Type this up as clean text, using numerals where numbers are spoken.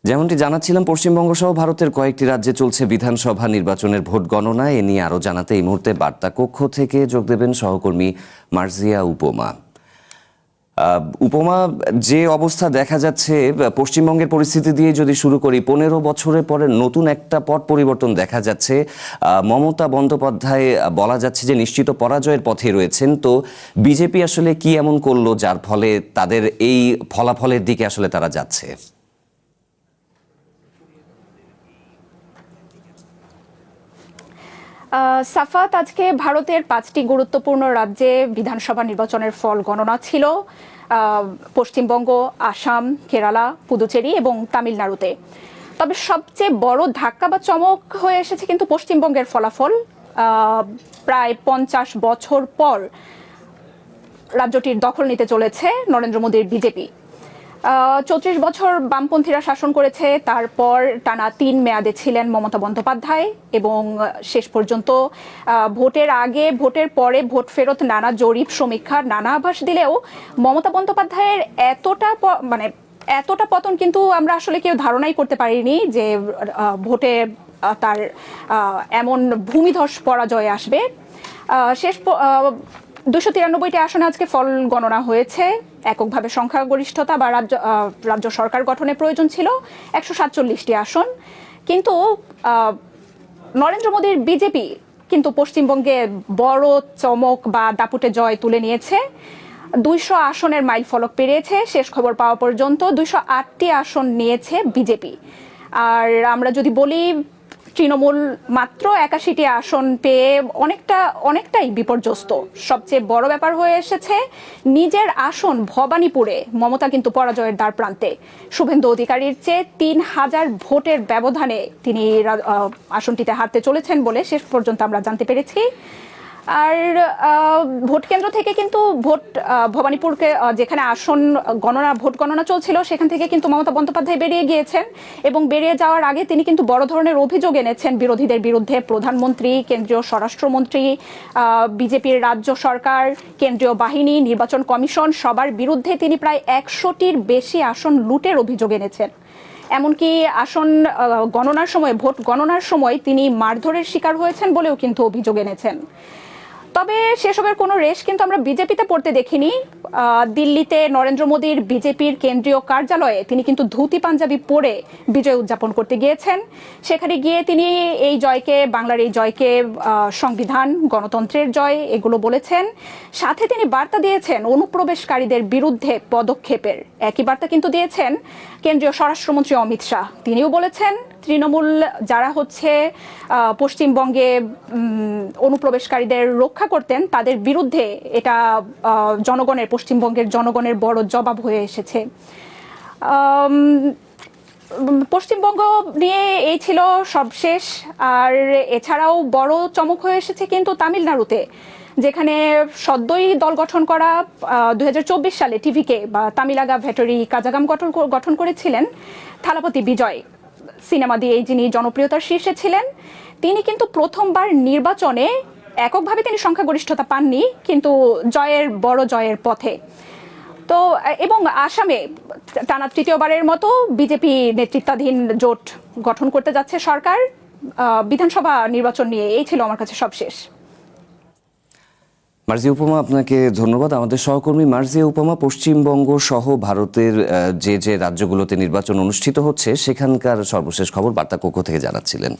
যেমনটি জানাচ্ছিলাম, পশ্চিমবঙ্গ সহ ভারতের কয়েকটি রাজ্যে চলছে বিধানসভা নির্বাচনের ভোট গণনা। এ নিয়ে আরও জানাতে এই মুহূর্তে বার্তা কক্ষ থেকে যোগ দেবেন সহকর্মী মার্জিয়া উপমা। উপমা, যে অবস্থা দেখা যাচ্ছে পশ্চিমবঙ্গের পরিস্থিতি দিয়ে যদি শুরু করি, 15 বছরের পরে নতুন একটা পট পরিবর্তন দেখা যাচ্ছে। মমতা বন্দ্যোপাধ্যায় বলা যাচ্ছে যে নিশ্চিত পরাজয়ের পথে রয়েছেন। তো বিজেপি আসলে কি এমন করলো যার ফলে তাদের এই ফলাফলের দিকে আসলে তারা যাচ্ছে? সাফাত, আজকে ভারতের 5টি গুরুত্বপূর্ণ রাজ্যে বিধানসভা নির্বাচনের ফল গণনা ছিল। পশ্চিমবঙ্গ, আসাম, কেরালা, পুদুচেরি এবং তামিলনাড়ুতে। তবে সবচেয়ে বড় ধাক্কা বা চমক হয়ে এসেছে কিন্তু পশ্চিমবঙ্গের ফলাফল। প্রায় 50 বছর পর রাজ্যটির দখল নিতে চলেছে নরেন্দ্র মোদীর বিজেপি। 34 বছর বামপন্থীরা শাসন করেছে, তারপর টানা 3 মেয়াদে ছিলেন মমতা বন্দ্যোপাধ্যায় এবং শেষ পর্যন্ত ভোটের আগে ভোটের পরে ভোট ফেরত নানা জরিপ সমীক্ষার নানা আভাস দিলেও মমতা বন্দ্যোপাধ্যায়ের এতটা পতন কিন্তু আমরা আসলে কেউ ধারণাই করতে পারিনি যে ভোটে তার এমন ভূমিধস পরাজয় আসবে। 293টি আসনে আজকে ফল গণনা হয়েছে। এককভাবে সংখ্যাগরিষ্ঠতা বা রাজ্য সরকার গঠনের প্রয়োজন ছিল 147টি আসন, কিন্তু নরেন্দ্র মোদীর বিজেপি কিন্তু পশ্চিমবঙ্গে বড় চমক বা দাপুটে জয় তুলে নিয়েছে। 200 আসনের মাইল ফলক পেরিয়েছে। শেষ খবর পাওয়া পর্যন্ত 208টি আসন নিয়েছে বিজেপি। আর আমরা যদি বলি, তৃণমূল মাত্র 81টি আসন পেয়ে অনেকটাই বিপর্যস্ত। সবচেয়ে বড় ব্যাপার হয়ে এসেছে, নিজের আসন ভবানীপুরে মমতা কিন্তু পরাজয়ের দ্বার প্রান্তে। শুভেন্দু অধিকারীর চেয়ে 3000 ভোটের ব্যবধানে তিনি আসনটিতে হারতে চলেছেন বলে শেষ পর্যন্ত আমরা জানতে পেরেছি। আর ভোট কেন্দ্র থেকে কিন্তু ভবানীপুরকে যেখানে ভোট গণনা চলছিল সেখান থেকে কিন্তু মমতা বন্দ্যোপাধ্যায় বেরিয়ে গিয়েছেন এবং বেরিয়ে যাওয়ার আগে তিনি কিন্তু বড় ধরনের অভিযোগ এনেছেন বিরোধীদের বিরুদ্ধে। প্রধানমন্ত্রী, কেন্দ্রীয় স্বরাষ্ট্রমন্ত্রী, বিজেপির রাজ্য সরকার, কেন্দ্রীয় বাহিনী, নির্বাচন কমিশন সবার বিরুদ্ধে তিনি প্রায় 100টির বেশি আসন লুটের অভিযোগ এনেছেন। এমনকি আসন গণনার সময়, ভোট গণনার সময় তিনি মারধরের শিকার হয়েছেন বলেও কিন্তু অভিযোগ এনেছেন। তবে সেসবের কোনো রেশ কিন্তু আমরা বিজেপিতে পড়তে দেখিনি। দিল্লিতে নরেন্দ্র মোদীর বিজেপির কেন্দ্রীয় কার্যালয়ে তিনি কিন্তু ধুতি পাঞ্জাবি পরে বিজয় উদযাপন করতে গিয়েছেন। সেখানে গিয়ে তিনি বাংলার এই জয়কে সংবিধান, গণতন্ত্রের জয় এগুলো বলেছেন। সাথে তিনি বার্তা দিয়েছেন অনুপ্রবেশকারীদের বিরুদ্ধে পদক্ষেপের। একই বার্তা কিন্তু দিয়েছেন কেন্দ্রীয় স্বরাষ্ট্রমন্ত্রী অমিত শাহ। তিনিও বলেছেন তৃণমূল যারা পশ্চিমবঙ্গে অনুপ্রবেশকারীদের রক্ষা করতেন তাদের বিরুদ্ধে এটা পশ্চিমবঙ্গের জনগণের বড় জবাব হয়ে এসেছে। পশ্চিমবঙ্গ নিয়ে এই ছিল সবশেষ। আর এছাড়াও বড় চমক হয়ে এসেছে কিন্তু তামিলনাড়ুতে, যেখানে সদ্যই দল গঠন করা 2024 সালে টিভিকে বা তামিলাগা ভেটরি কাজাগাম গঠন করেছিলেন থালাপতি বিজয়। সিনেমা দিয়ে যিনি জনপ্রিয়তার শীর্ষে ছিলেন, তিনি কিন্তু প্রথমবার নির্বাচনে এককভাবে তিনি সংখ্যাগরিষ্ঠতা পাননি, কিন্তু বড় জয়ের পথে। তো এবং আসামে টানা তৃতীয়বারের মতো বিজেপি নেতৃত্বাধীন জোট গঠন করতে যাচ্ছে সরকার বিধানসভা নির্বাচন নিয়ে। এই ছিল আমার কাছে সবশেষ। মার্জিয়া উপমা, আপনাকে ধন্যবাদ। আমাদের সহকর্মী মার্জিয়া উপমা পশ্চিমবঙ্গ সহ ভারতের যে রাজ্যগুলোতে নির্বাচন অনুষ্ঠিত হচ্ছে সেখানকার সর্বশেষ খবর বার্তা কক্ষ থেকে জানাচ্ছিলেন।